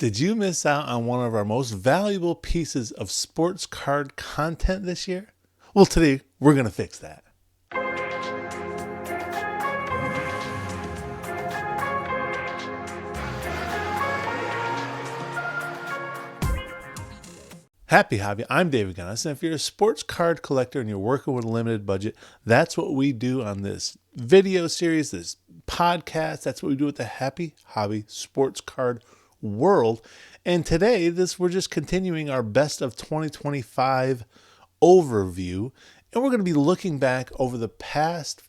Did you miss out on one of our most valuable pieces of sports card content this year? Well, today we're going to fix that. Happy Hobby, I'm David Gonos, and if you're a sports card collector and you're working with a limited budget, that's what we do on this video series, this podcast. That's what we do with the Happy Hobby Sports Card World. And today, we're just continuing our best of 2025 overview, and we're going to be looking back over the past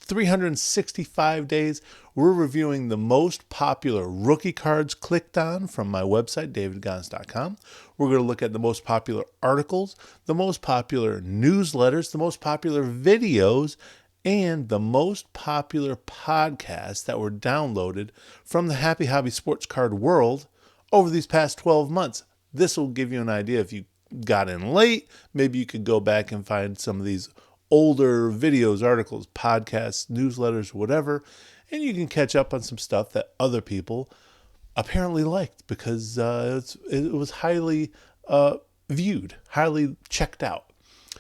365 days. We're reviewing the most popular rookie cards clicked on from my website, davidgonos.com. We're going to look at the most popular articles, the most popular newsletters, the most popular videos, and the most popular podcasts that were downloaded from the Happy Hobby Sports Card World over these past 12 months. This will give you an idea if you got in late. Maybe you could go back and find some of these older videos, articles, podcasts, newsletters, whatever, and you can catch up on some stuff that other people apparently liked because it was highly viewed, highly checked out.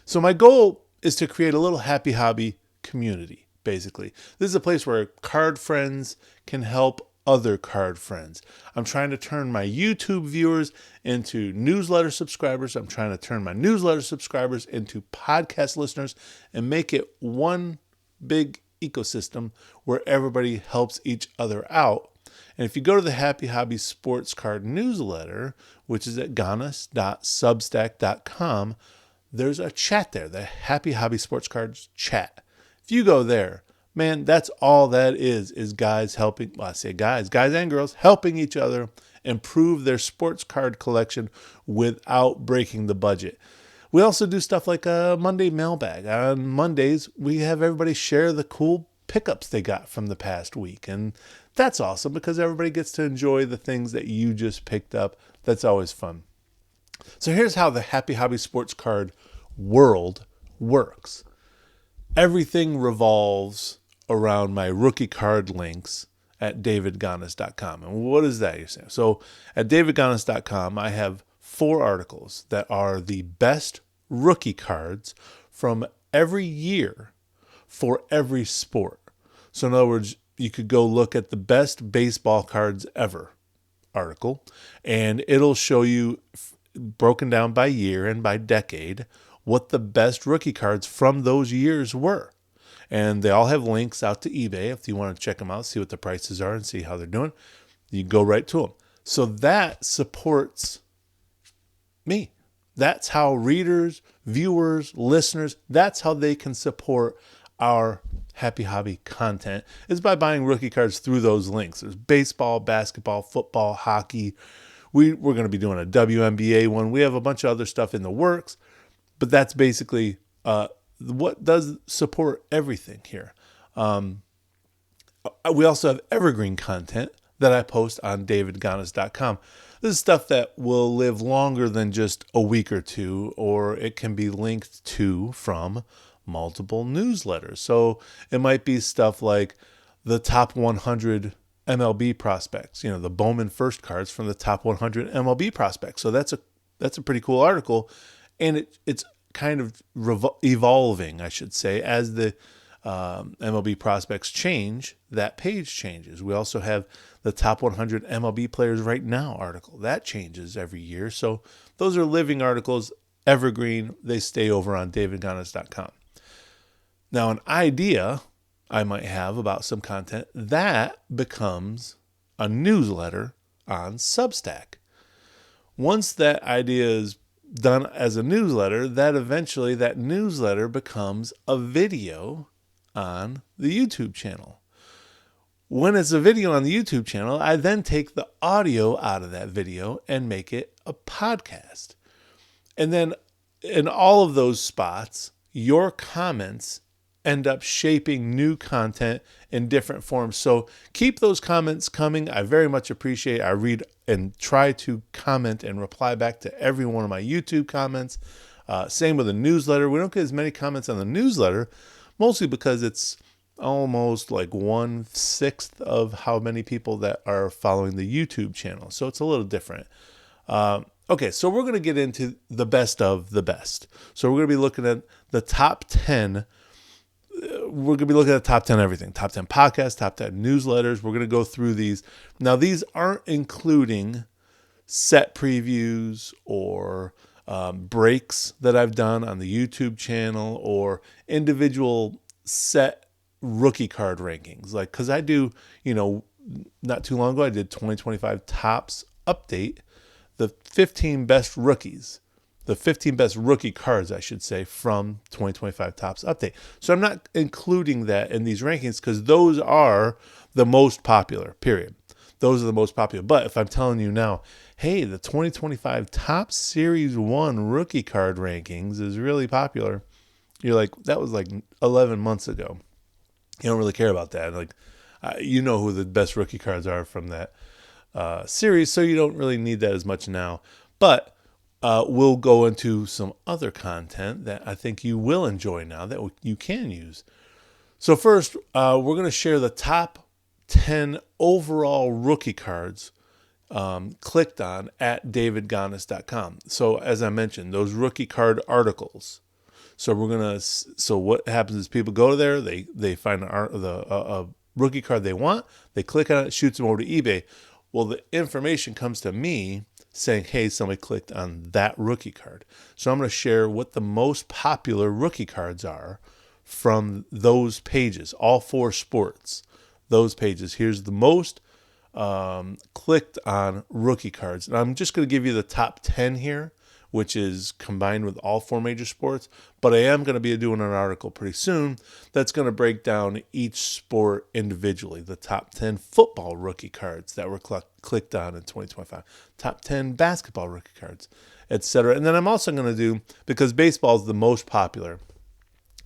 So my goal is to create a little Happy Hobby community, basically. This is a place where card friends can help other card friends. I'm trying to turn my YouTube viewers into newsletter subscribers. I'm trying to turn my newsletter subscribers into podcast listeners and make it one big ecosystem where everybody helps each other out. And if you go to the Happy Hobby Sports Card newsletter, which is at gonos.substack.com, there's a chat there, the Happy Hobby Sports Cards chat. If you go there, man, that's all that is guys helping, well, I say guys and girls helping each other improve their sports card collection without breaking the budget. We also do stuff like a Monday mailbag. On Mondays, we have everybody share the cool pickups they got from the past week. And that's awesome because everybody gets to enjoy the things that you just picked up. That's always fun. So here's how the Happy Hobby Sports Card World works. Everything revolves around my rookie card links at davidgonos.com. And what is that, you're saying? So at davidgonos.com, I have 4 articles that are the best rookie cards from every year for every sport. So in other words, you could go look at the best baseball cards ever article, and it'll show you broken down by year and by decade what the best rookie cards from those years were. And they all have links out to eBay if you want to check them out, see what the prices are and see how they're doing. You go right to them. So that supports me. That's how readers, viewers, listeners, that's how they can support our Happy Hobby content, is by buying rookie cards through those links. There's baseball, basketball, football, hockey. We're going to be doing a WNBA one. We have a bunch of other stuff in the works, but that's basically what does support everything here. We also have evergreen content that I post on davidgonos.com. This is stuff that will live longer than just a week or two, or it can be linked to from multiple newsletters. So it might be stuff like the top 100 MLB prospects, the Bowman first cards from the top 100 MLB prospects. So that's a pretty cool article, and it's kind of evolving, I should say, as the MLB prospects change, that page changes. We also have the top 100 MLB players right now article. That changes every year. So those are living articles, evergreen. They stay over on davidgonos.com. Now, an idea I might have about some content, that becomes a newsletter on Substack. Once that idea is done as a newsletter, that newsletter becomes a video on the YouTube channel. When it's a video on the YouTube channel, I then take the audio out of that video and make it a podcast. And then in all of those spots, your comments end up shaping new content in different forms. So keep those comments coming. I very much appreciate it. I read and try to comment and reply back to every one of my YouTube comments. Same with the newsletter. We don't get as many comments on the newsletter, mostly because it's almost like 1/6 of how many people that are following the YouTube channel. So it's a little different. Okay, so we're going to get into the best of the best. So we're going to be looking at the top 10. We're going to be looking at the top 10 everything. Top 10 podcasts, top 10 newsletters. We're going to go through these. Now, these aren't including set previews or breaks that I've done on the YouTube channel or individual set rookie card rankings. Like, because I do, not too long ago, I did 2025 Topps Update, the 15 best rookies, the 15 best rookie cards, I should say, from 2025 Topps Update. So I'm not including that in these rankings because those are the most popular, period. Those are the most popular. But if I'm telling you now, hey, the 2025 Topps Series 1 rookie card rankings is really popular, you're like, that was like 11 months ago. You don't really care about that. Like, you know who the best rookie cards are from that series, so you don't really need that as much now. But we'll go into some other content that I think you will enjoy now that you can use. So first, we're going to share the top 10 overall rookie cards clicked on at davidgonos.com. So as I mentioned, those rookie card articles. So what happens is people go there, they find a rookie card they want, they click on it, shoots them over to eBay. Well, the information comes to me saying, hey, somebody clicked on that rookie card. So I'm going to share what the most popular rookie cards are from those pages, all 4 sports, those pages. Here's the most clicked on rookie cards. And I'm just going to give you the top 10 here, which is combined with all 4 major sports. But I am going to be doing an article pretty soon that's going to break down each sport individually. The top 10 football rookie cards that were clicked on in 2025. Top 10 basketball rookie cards, etc. And then I'm also going to do, because baseball is the most popular,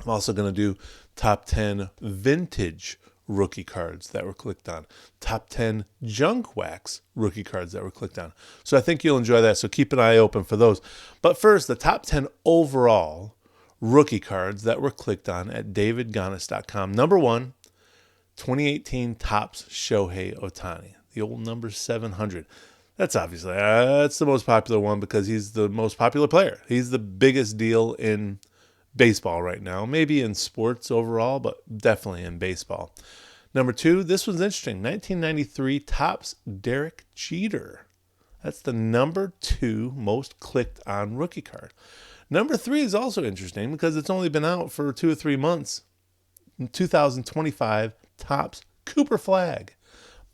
I'm also going to do top 10 vintage rookie cards that were clicked on, top 10 junk wax rookie cards that were clicked on. So I think you'll enjoy that. So keep an eye open for those. But first, the top 10 overall rookie cards that were clicked on at davidgonos.com. Number 1, 2018 Topps Shohei Ohtani, the old number 700. That's obviously, that's the most popular one because he's the most popular player. He's the biggest deal in baseball right now, maybe in sports overall, but definitely in baseball. Number 2, this one's interesting. 1993 Topps Derek Jeter. That's the number 2 most clicked on rookie card. Number 3 is also interesting because it's only been out for 2 or 3 months. 2025 Topps Cooper Flag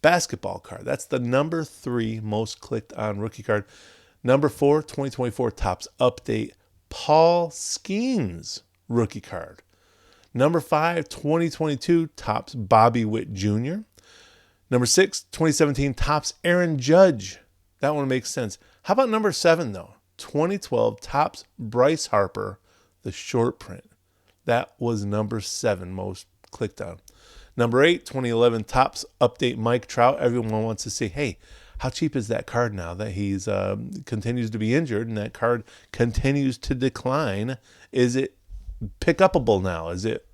basketball card. That's the number 3 most clicked on rookie card. Number 4, 2024 Topps Update Paul Skeens rookie card. Number 5, 2022 Topps Bobby Witt Jr. Number 6, 2017 Topps Aaron Judge. That one makes sense. How about number 7 though? 2012 Topps Bryce Harper, the short print. That was number 7 most clicked on. Number 8, 2011 Topps Update Mike Trout. Everyone wants to see, hey, how cheap is that card now that he's continues to be injured and that card continues to decline? Is it pick upable now? Is it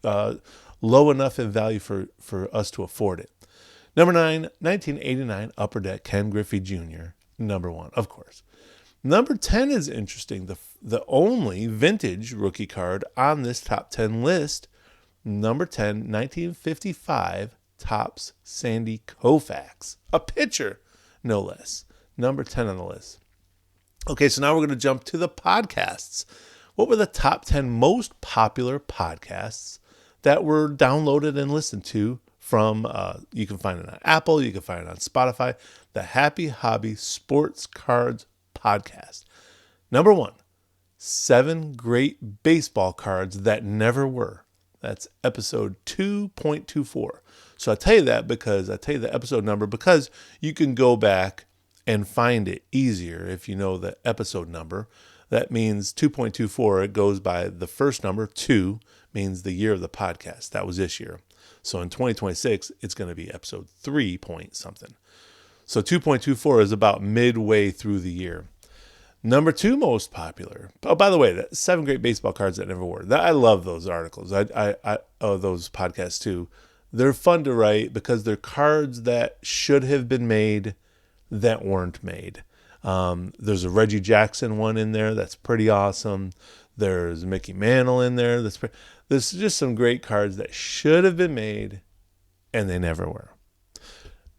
low enough in value for us to afford it? Number 9, 1989 Upper Deck Ken Griffey Jr. Number 1, of course. Number 10 is interesting. The only vintage rookie card on this top 10 list. Number 10, 1955 Topps Sandy Koufax, a pitcher, no less. Number 10 on the list. Okay, so now we're going to jump to the podcasts. What were the top 10 most popular podcasts that were downloaded and listened to from, you can find it on Apple, you can find it on Spotify, the Happy Hobby Sports Cards Podcast. Number 1, 7 Great Baseball Cards That Never Were. That's episode 2.24. So I tell you that because I tell you the episode number because you can go back and find it easier if you know the episode number. That means 2.24, it goes by the first number. 2 means the year of the podcast. That was this year. So in 2026, it's going to be episode 3 point something. So 2.24 is about midway through the year. Number 2 most popular. Oh, by the way, 7 Great Baseball Cards That Never Were. I love those articles. I those podcasts too. They're fun to write because they're cards that should have been made that weren't made. There's a Reggie Jackson one in there that's pretty awesome. There's Mickey Mantle in there. There's just some great cards that should have been made and they never were.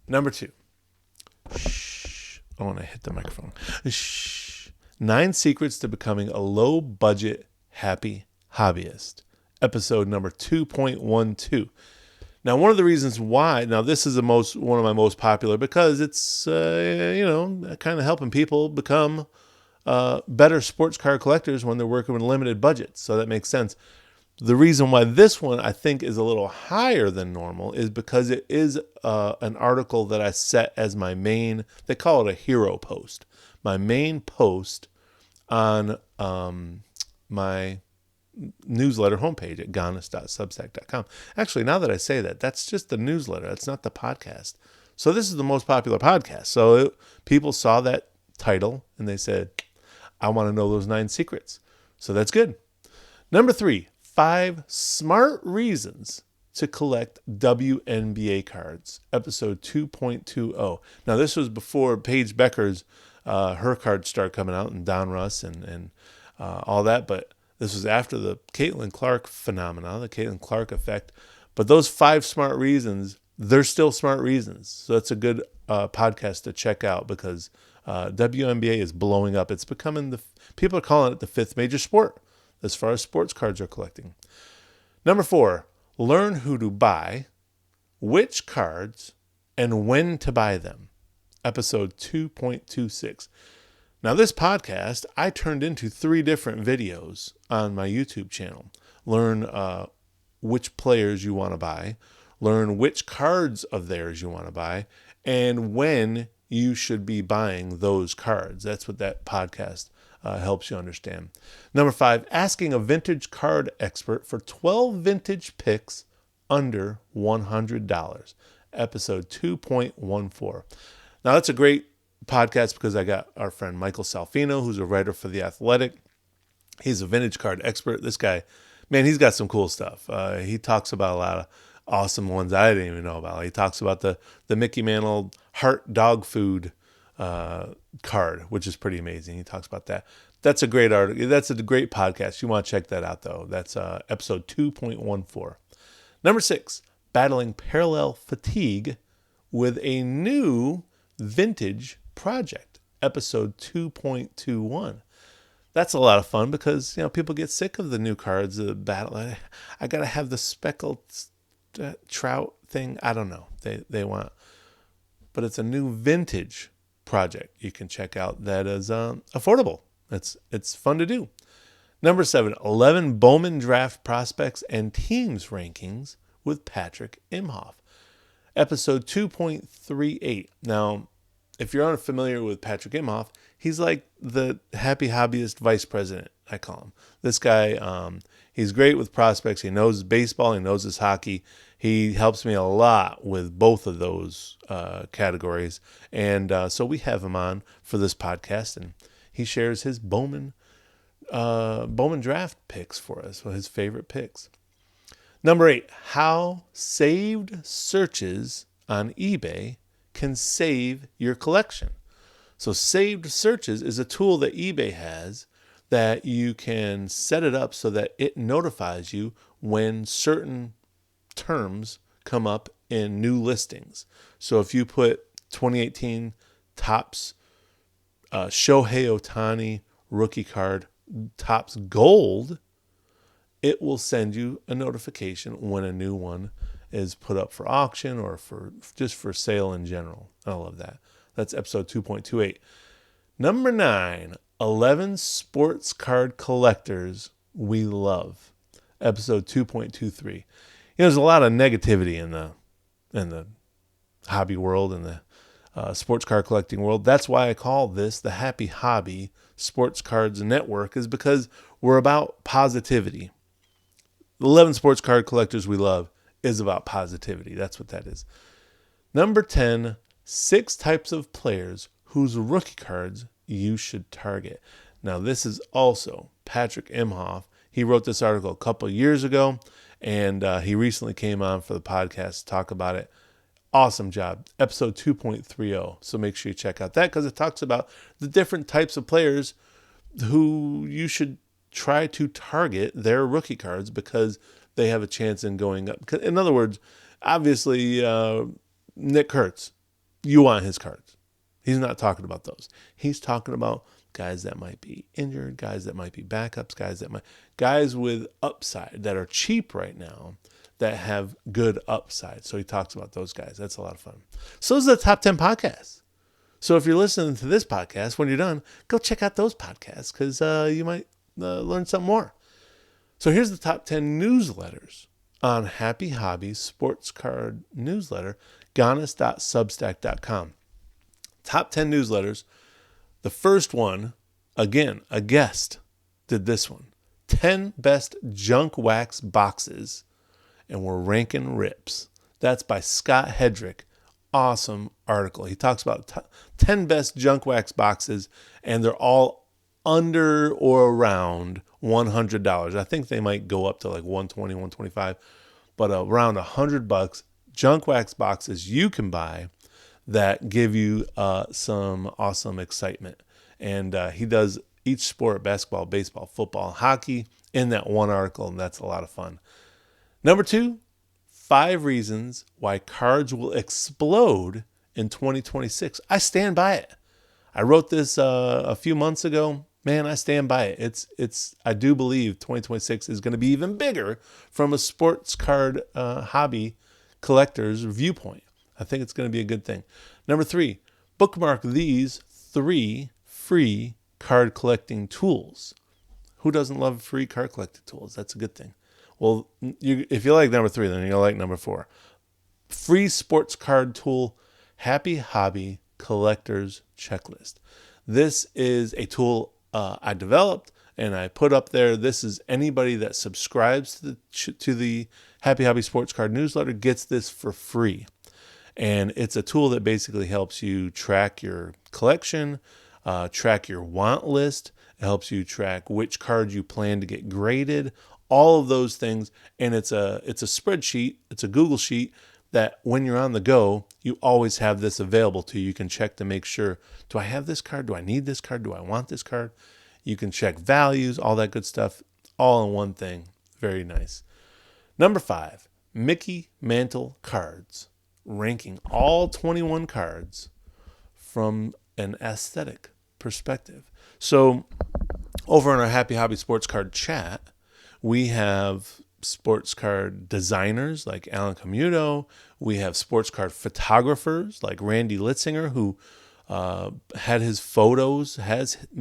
Number 2. Shh. I want to hit the microphone. Shh. 9 Secrets to Becoming a Low-Budget Happy Hobbyist. Episode number 2.12. Now, one of the reasons why, now this is one of my most popular because it's, kind of helping people become better sports car collectors when they're working with limited budgets. So that makes sense. The reason why this one I think is a little higher than normal is because it is an article that I set as my main, they call it a hero post, my main post on my newsletter homepage at gonos.substack.com. Actually, now that I say that, that's just the newsletter. That's not the podcast. So this is the most popular podcast. So people saw that title and they said, I want to know those 9 secrets. So that's good. Number 3, 5 smart reasons to collect WNBA cards. Episode 2.20. Now this was before Paige Becker's, her cards started coming out and Don Russ and all that. But this was after the Caitlin Clark phenomena, the Caitlin Clark effect. But those 5 smart reasons, they're still smart reasons. So that's a good podcast to check out because WNBA is blowing up. It's becoming people are calling it the 5th major sport as far as sports cards are collecting. Number 4, learn who to buy, which cards, and when to buy them. Episode 2.26. Now, this podcast, I turned into 3 different videos on my YouTube channel. Learn which players you want to buy, learn which cards of theirs you want to buy, and when you should be buying those cards. That's what that podcast helps you understand. Number 5, asking a vintage card expert for 12 vintage picks under $100. Episode 2.14. Now, that's a great podcast because I got our friend Michael Salfino, who's a writer for The Athletic. He's a vintage card expert. This guy, man, he's got some cool stuff. He talks about a lot of awesome ones I didn't even know about. He talks about the Mickey Mantle Heart Dog Food card, which is pretty amazing. He talks about that. That's a great article. That's a great podcast. You want to check that out, though. That's episode 2.14. Number 6, battling parallel fatigue with a new vintage project, episode 2.21. That's a lot of fun because people get sick of the new cards, the battle. I gotta have the speckled trout thing. I don't know. They want, but it's a new vintage project you can check out that is affordable. It's fun to do. Number 7, 11 Bowman draft prospects and teams rankings with Patrick Imhoff. Episode 2.38. Now, if you're unfamiliar with Patrick Imhoff, he's like the happy hobbyist vice president, I call him. This guy, he's great with prospects. He knows baseball. He knows his hockey. He helps me a lot with both of those categories. And so we have him on for this podcast, and he shares his Bowman draft picks for us, his favorite picks. Number 8, how saved searches on eBay can save your collection. So saved searches is a tool that eBay has that you can set it up so that it notifies you when certain terms come up in new listings. So if you put 2018 Topps Shohei Ohtani rookie card Topps Gold, it will send you a notification when a new one is put up for auction or for sale in general. I love that. That's episode 2.28. Number 9, 11 sports card collectors we love. Episode 2.23. There's a lot of negativity in the hobby world and the sports card collecting world. That's why I call this the Happy Hobby Sports Cards Network, is because we're about positivity. The 11 sports card collectors we love is about positivity. That's what that is. Number 10, 6 types of players whose rookie cards you should target. Now, this is also Patrick Imhoff. He wrote this article a couple years ago, And he recently came on for the podcast to talk about it. Awesome job. Episode 2.30. So make sure you check out that because it talks about the different types of players who you should try to target their rookie cards because they have a chance in going up. In other words, obviously, Nick Kurtz, you want his cards. He's not talking about those. He's talking about guys that might be injured, guys that might be backups, guys with upside that are cheap right now that have good upside. So he talks about those guys. That's a lot of fun. So those are the top 10 podcasts. So if you're listening to this podcast, when you're done, go check out those podcasts because you might learn something more. So here's the top 10 newsletters on Happy Hobbies Sports Card Newsletter, gonos.substack.com. Top 10 newsletters. The first one, again, a guest did this one. 10 best junk wax boxes, and we're ranking rips. That's by Scott Hedrick. Awesome article. He talks about 10 best junk wax boxes, and they're all under or around $100. I think they might go up to like $120, $125, but around $100 junk wax boxes you can buy that give you some awesome excitement. And he does each sport, basketball, baseball, football, hockey, in that one article, and that's a lot of fun. Number 2, 5 reasons why cards will explode in 2026. I stand by it. I wrote this a few months ago. Man, I stand by it. I do believe 2026 is going to be even bigger from a sports card hobby collector's viewpoint. I think it's going to be a good thing. Number 3, bookmark these 3 free card collecting tools. Who doesn't love free card collecting tools? That's a good thing. Well, if you like number 3, then you'll like number 4. Free sports card tool, Happy Hobby Collector's Checklist. This is a tool I developed and I put up there. This is anybody that subscribes to the Happy Hobby Sports Card newsletter gets this for free. And it's a tool that basically helps you track your collection, track your want list. It helps you track which cards you plan to get graded, all of those things. And it's a spreadsheet. It's a Google sheet that when you're on the go, you always have this available to you. You can check to make sure, do I have this card? Do I need this card? Do I want this card? You can check values, all that good stuff, all in one thing. Very nice. Number 5, Mickey Mantle cards. Ranking all 21 cards from an aesthetic perspective. So over in our Happy Hobby Sports Card chat, we have sports card designers like Alan Camuto. We have sports card photographers like Randy Litzinger, who has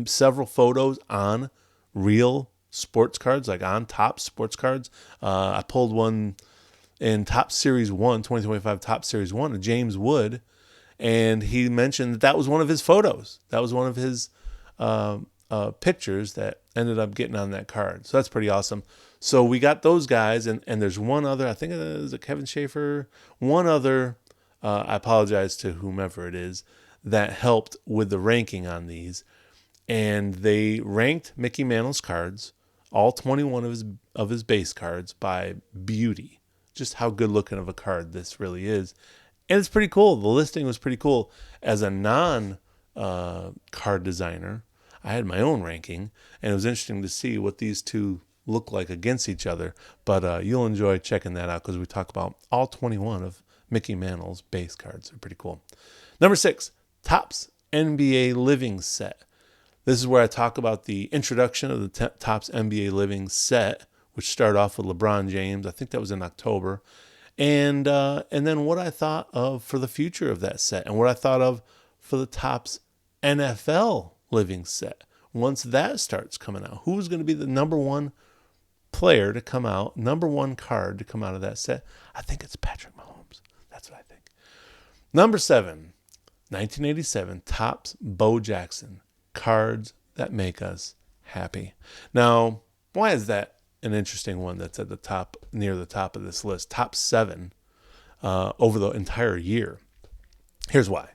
several photos on real sports cards, like on top sports cards. I pulled one in Top Series 1, 2025 Top Series 1 of James Wood, and he mentioned that was one of his photos. That was one of his pictures that ended up getting on that card. So that's pretty awesome. So we got those guys, and there's one other, I think it is Kevin Schaefer, one other, I apologize to whomever it is, that helped with the ranking on these. And they ranked Mickey Mantle's cards, all 21 of his base cards, by beauty. Just how good looking of a card this really is. And it's pretty cool. The listing was pretty cool. As a non-card designer, I had my own ranking, and it was interesting to see what these two look like against each other. But you'll enjoy checking that out because we talk about all 21 of Mickey Mantle's base cards. They're pretty cool. Number 6, Topps NBA Living Set. This is where I talk about the introduction of the Topps NBA Living Set, which started off with LeBron James. I think that was in October. And then what I thought of for the future of that set, and what I thought of for the Topps NFL Living Set. Once that starts coming out, who's going to be the number one player to come out, number one card to come out of that set? I think it's Patrick Mahomes. That's what I think. Number 7, 1987 Topps Bo Jackson. Cards that make us happy. Now, why is that an interesting one that's at the top, near the top of this list? Top 7 over the entire year. Here's why.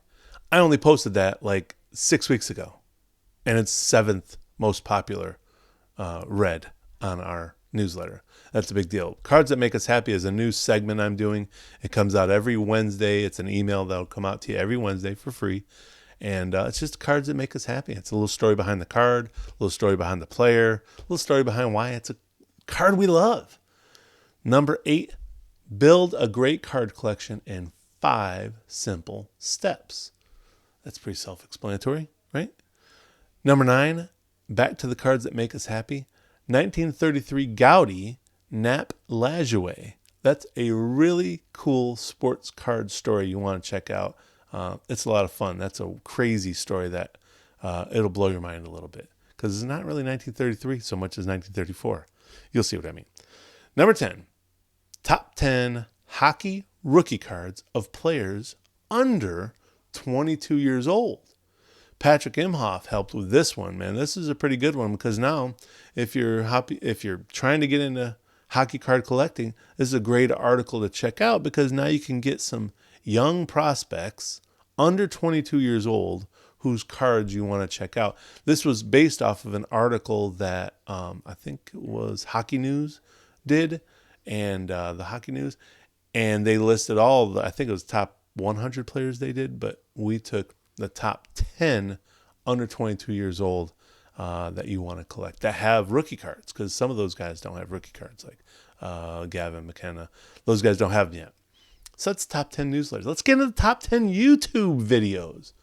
I only posted that like 6 weeks ago, and it's 7th most popular read on our newsletter. That's a big deal. Cards That Make Us Happy is a new segment I'm doing. It comes out every Wednesday. It's an email that'll come out to you every Wednesday for free. And it's just cards that make us happy. It's a little story behind the card, a little story behind the player, a little story behind why it's a card we love. Number 8, build a great card collection in 5 simple steps. That's pretty self-explanatory, right? Number 9, back to the cards that make us happy. 1933 Gaudi Nap Lajoie. That's a really cool sports card story you want to check out. It's a lot of fun. That's a crazy story that it'll blow your mind a little bit because it's not really 1933 so much as 1934. You'll see what I mean. Number 10, top 10 hockey rookie cards of players under 22 years old. Patrick Imhoff helped with this one, man. This is a pretty good one because now if you're trying to get into hockey card collecting, this is a great article to check out because now you can get some young prospects under 22 years old whose cards you want to check out. This was based off of an article that I think it was Hockey News did, and the Hockey News, and they listed I think it was top 100 players they did, but we took the top 10 under 22 years old that you want to collect that have rookie cards, because some of those guys don't have rookie cards, like Gavin McKenna. Those guys don't have them yet. So that's top 10 newsletters. Let's get into the top 10 YouTube videos.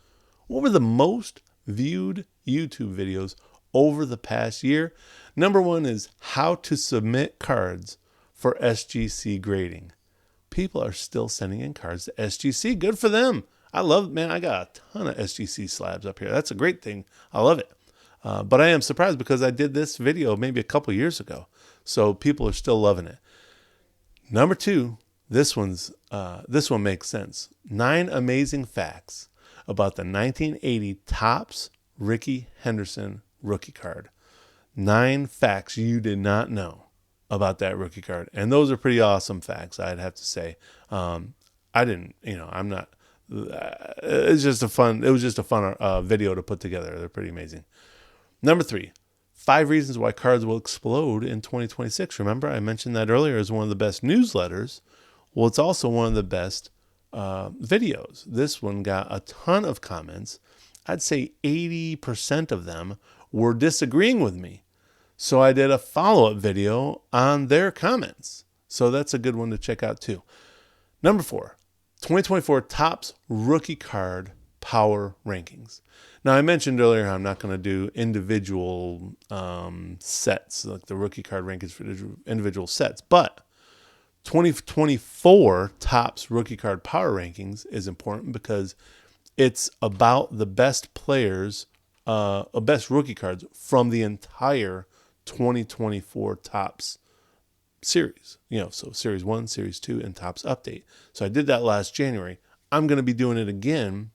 What were the most viewed YouTube videos over the past year? Number 1 is how to submit cards for SGC grading. People are still sending in cards to SGC. Good for them. I love it, man. I got a ton of SGC slabs up here. That's a great thing. I love it. But I am surprised because I did this video maybe a couple years ago. So people are still loving it. Number 2, this one makes sense. 9 amazing facts about the 1980 Topps Rickey Henderson rookie card. 9 facts you did not know about that rookie card. And those are pretty awesome facts, I'd have to say. I didn't, I'm not, it was just a fun video to put together. They're pretty amazing. Number 3, 5 reasons why cards will explode in 2026. Remember, I mentioned that earlier as one of the best newsletters. Well, it's also one of the best videos. This one got a ton of comments. I'd say 80% of them were disagreeing with me. So I did a follow-up video on their comments. So that's a good one to check out too. Number 4, 2024 Topps Rookie Card Power Rankings. Now, I mentioned earlier I'm not going to do individual sets, like the rookie card rankings for individual sets, but 2024 Topps Rookie Card Power Rankings is important because it's about the best players, best rookie cards from the entire 2024 Topps series. So Series 1, Series 2, and Topps Update. So I did that last January. I'm going to be doing it again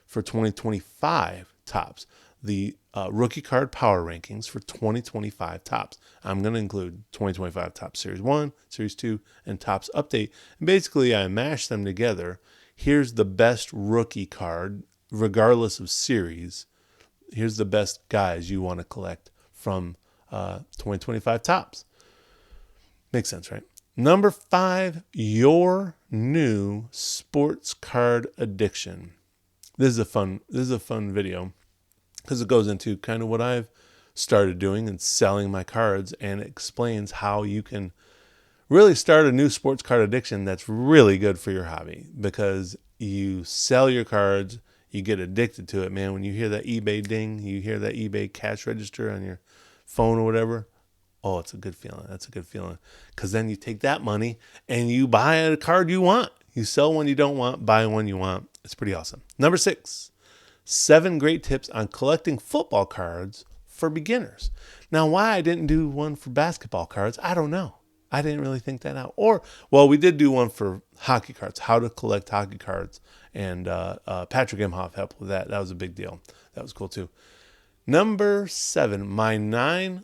for 2025 Topps, the rookie card power rankings for 2025 Topps. I'm going to include 2025 Topps Series 1, Series 2, and Topps Update. And basically, I mash them together. Here's the best rookie card, regardless of series. Here's the best guys you want to collect from 2025 Topps. Makes sense, right? Number 5, your new sports card addiction. This is a fun video because it goes into kind of what I've started doing and selling my cards, and it explains how you can really start a new sports card addiction that's really good for your hobby, because you sell your cards, you get addicted to it, man. When you hear that eBay ding, you hear that eBay cash register on your phone or whatever, oh, it's a good feeling. That's a good feeling, because then you take that money and you buy a card you want. You sell one you don't want, buy one you want. It's pretty awesome. Number 6, 7 great tips on collecting football cards for beginners. Now, why I didn't do one for basketball cards, I don't know. I didn't really think that out. We did do one for hockey cards, how to collect hockey cards. And Patrick Imhoff helped with that. That was a big deal. That was cool too. Number 7, my 9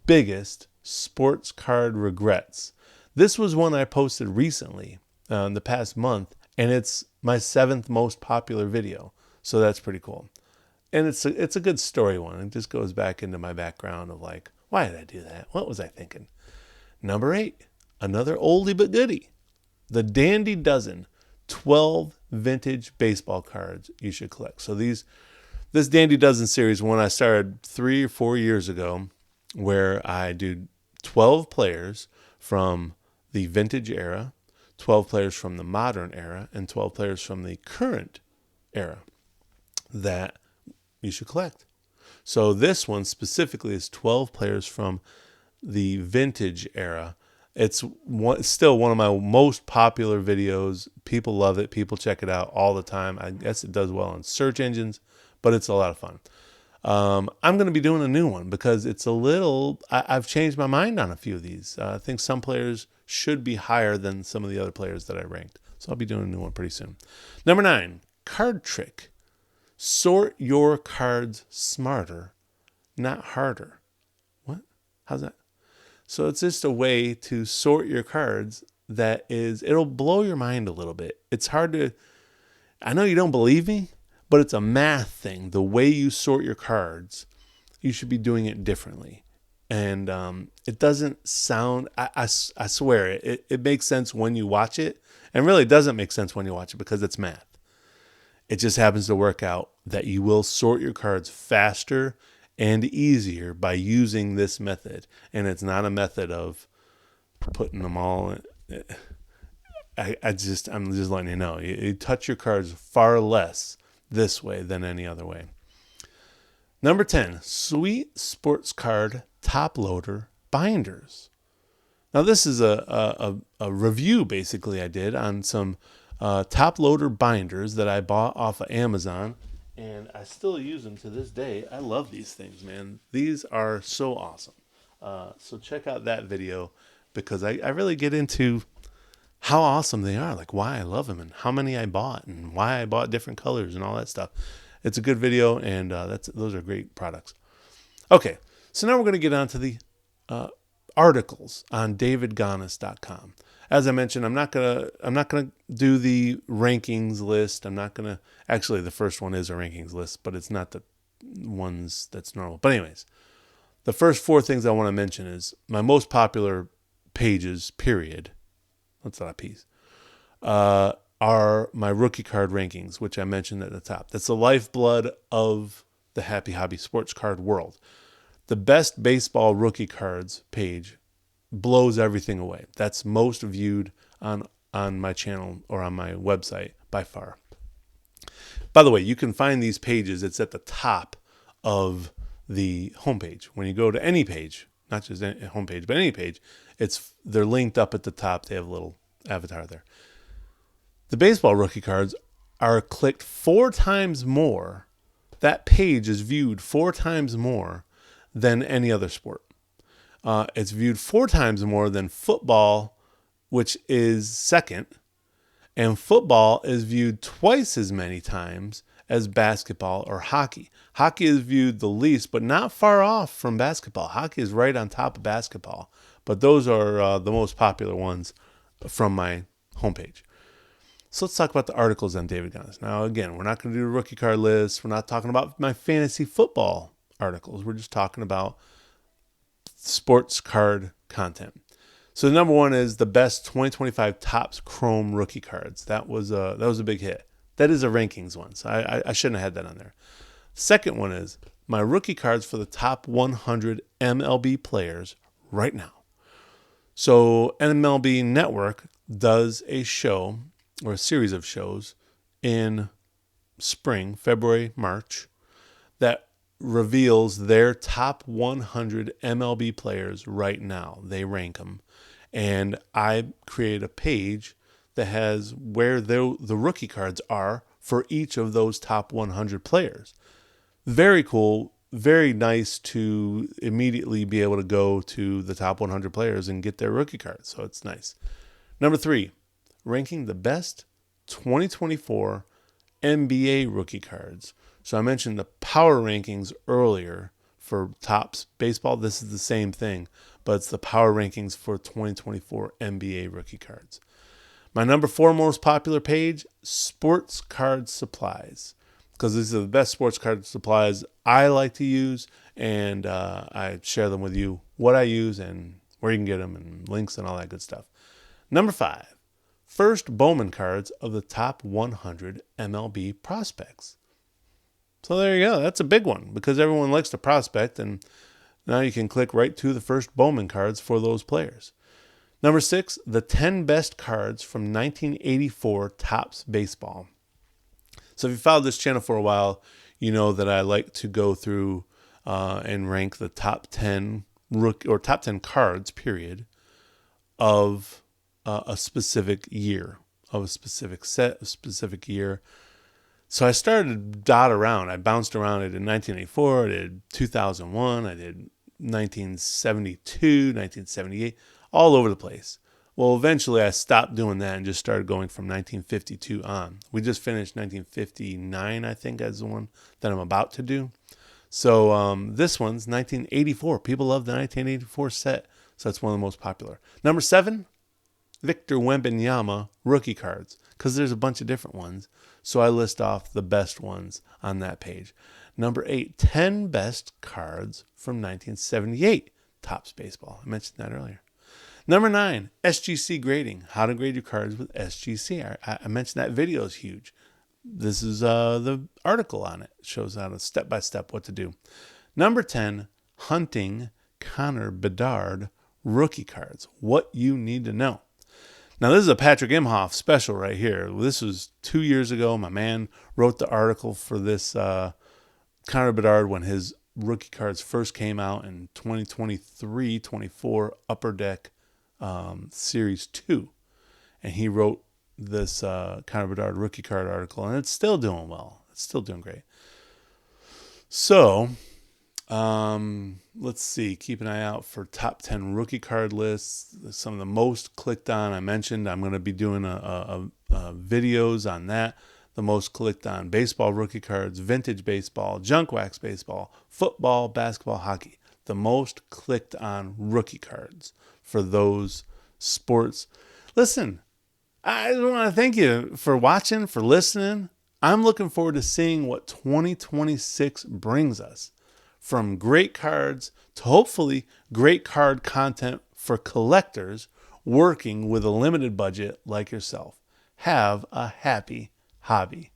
biggest sports card regrets. This was one I posted recently in the past month, and it's my 7th most popular video. So that's pretty cool. And it's a good story one. It just goes back into my background of like Why did I do that? What was I thinking? Number 8, another oldie but goodie. The Dandy Dozen, 12 vintage baseball cards you should collect. So this Dandy Dozen series, when I started 3 or 4 years ago, where I do 12 players from the vintage era, 12 players from the modern era, and 12 players from the current era that you should collect. So this one specifically is 12 players from the vintage era. It's still one of my most popular videos. People love it. People check it out all the time. I guess it does well on search engines, but it's a lot of fun. I'm going to be doing a new one because it's I've changed my mind on a few of these. I think some players should be higher than some of the other players that I ranked. So I'll be doing a new one pretty soon. Number 9, card trick. Sort your cards smarter, not harder. What? How's that? So it's just a way to sort your cards it'll blow your mind a little bit. It's hard to, I know you don't believe me, but it's a math thing. The way you sort your cards, you should be doing it differently. And it doesn't sound, I swear, it makes sense when you watch it. And really it doesn't make sense when you watch it because it's math. It just happens to work out that you will sort your cards faster and easier by using this method. And it's not a method of putting them all in. I'm just letting you know. You touch your cards far less this way than any other way. Number 10, Sweet Sports Card Top Loader Binders. Now this is a review basically I did on some top loader binders that I bought off of Amazon, and I still use them to this day. I love these things, man. These are so awesome. So check out that video because I really get into how awesome they are, like why I love them and how many I bought and why I bought different colors and all that stuff. It's a good video, and those are great products. Okay, so now we're going to get on to the articles on davidgonos.com. As I mentioned, I'm not gonna do the rankings list. Actually, the first one is a rankings list, but it's not the ones that's normal. But anyways, the first 4 things I want to mention is my most popular pages, period. That's not a piece. Are my rookie card rankings, which I mentioned at the top. That's the lifeblood of the Happy Hobby Sports Card world. The best baseball rookie cards page blows everything away. That's most viewed on my channel or on my website by far. By the way, you can find these pages. It's at the top of the homepage. When you go to any page, not just any homepage, but any page, they're linked up at the top. They have a little avatar there. The baseball rookie cards are clicked 4 times more. That page is viewed 4 times more than any other sport. It's viewed 4 times more than football, which is second. And football is viewed twice as many times as basketball or hockey. Hockey is viewed the least, but not far off from basketball. Hockey is right on top of basketball. But those are the most popular ones from my homepage. So let's talk about the articles on David Gonos. Now, again, we're not going to do a rookie card list. We're not talking about my fantasy football articles. We're just talking about sports card content. So number 1 is the best 2025 Topps Chrome rookie cards. That was a big hit. That is a rankings one, so I shouldn't have had that on there. Second one is my rookie cards for the top 100 MLB players right now. So MLB Network does a show or a series of shows in spring, February, March, that reveals their top 100 MLB players right now. They rank them. And I create a page that has where the rookie cards are for each of those top 100 players. Very cool. Very nice to immediately be able to go to the top 100 players and get their rookie cards. So it's nice. Number 3, ranking the best 2024 NBA rookie cards. So I mentioned the power rankings earlier for Topps baseball. This is the same thing, but it's the power rankings for 2024 NBA rookie cards. My number 4 most popular page, Sports Card Supplies. because these are the best sports card supplies I like to use, and I share them with you, what I use and where you can get them and links and all that good stuff. Number 5, first Bowman cards of the top 100 MLB prospects. So there you go. That's a big one because everyone likes to prospect, and now you can click right to the first Bowman cards for those players. Number 6, the 10 best cards from 1984 Topps Baseball. So if you followed this channel for a while, you know that I like to go through and rank the top 10 top 10 cards, period, of a specific year, of a specific set, a specific year. So I started to dot around. I bounced around. I did 1984, I did 2001, I did 1972, 1978, all over the place. Well, eventually I stopped doing that and just started going from 1952 on. We just finished 1959, I think, as the one that I'm about to do. So this one's 1984. People love the 1984 set, so that's one of the most popular. Number 7, Victor Wembanyama rookie cards, because there's a bunch of different ones. So I list off the best ones on that page. Number 8, 10 best cards from 1978 Topps Baseball. I mentioned that earlier. Number 9, SGC grading. How to grade your cards with SGC. I mentioned that video is huge. This is the article on it. It shows how to step-by-step what to do. Number 10, hunting Connor Bedard rookie cards. What you need to know. Now, this is a Patrick Imhoff special right here. This was 2 years ago. My man wrote the article for this Connor Bedard when his rookie cards first came out in 2023-24 Upper Deck Series 2. And he wrote this Connor Bedard rookie card article, and it's still doing well. It's still doing great. So, let's see. Keep an eye out for top 10 rookie card lists. Some of the most clicked on. I mentioned I'm going to be doing videos on that. The most clicked on baseball rookie cards, vintage baseball, junk wax baseball, football, basketball, hockey. The most clicked on rookie cards for those sports. Listen, I want to thank you for watching, for listening. I'm looking forward to seeing what 2026 brings us. From great cards to hopefully great card content for collectors working with a limited budget like yourself. Have a happy hobby.